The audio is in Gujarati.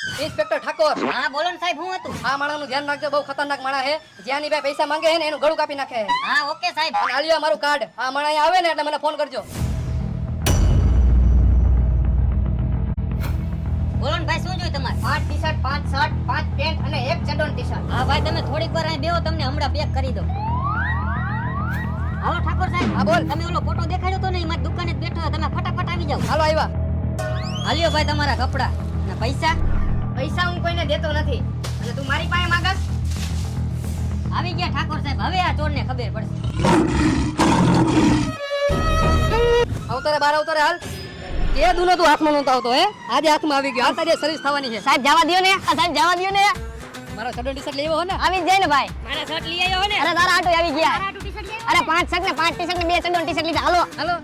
ઇન્સ્પેક્ટર ઠાકોર, હા બોલો ને સાહેબ, હું હતું? આ માણસનું ધ્યાન રાખજો, બહુ ખતરનાક માણસ છે. જ્યાંની ભાઈ પૈસા માંગે છે ને એનું ગળું કાપી નાખે છે. હા ઓકે સાહેબ. અને આલ્યો મારું કાર્ડ. આ માણસ અહીંયા આવે ને એટલે મને ફોન કરજો. બોલો ને ભાઈ, શું જોયું તમારે? 5 ટી-શર્ટ, 5 શર્ટ, 5 પેન્ટ અને 1 ચડ્ડોન ટી-શર્ટ. હા ભાઈ, તમે થોડીક વાર અહીં બેહો, તમને હમણાં પેક કરી દઉં. હાલો ઠાકોર સાહેબ. હા બોલ. તમે ઓલો ફોટો દેખાડ્યો તો ને, એ મારી દુકાને જ બેઠો હતો. તમે ફટાફટ આવી જાઓ. હાલો આવ્યા. હાલ્યો ભાઈ તમારા કપડા અને પૈસા. પૈસા હું કોઈને દેતો નથી અને તું મારી પાસે માંગસ. આવી ગયા ઠાકોર સાહેબ, હવે આ ચોરને ખબર પડશે. અવતારે બાર અવતારે હાલ. એ દુનો તું હાથમાં નહોતો આવતો હે, આજે હાથમાં આવી ગયો. આ તારી સર્વિસ થવાની છે. સાહેબ જવા દ્યો ને, સાહેબ જવા દ્યો ને. મારો ચડ્ડોન ટી-શર્ટ લેવો હો ને? આવી જ જાય ને ભાઈ. મારા શર્ટ લઈ આવ્યો હો ને? અરે તારા આટો આવી ગયા. અરે 5 શર્ટ ને 5 ટી-શર્ટ ને 2 ચડ્ડોન ટી-શર્ટ લીધા. હાલો હાલો.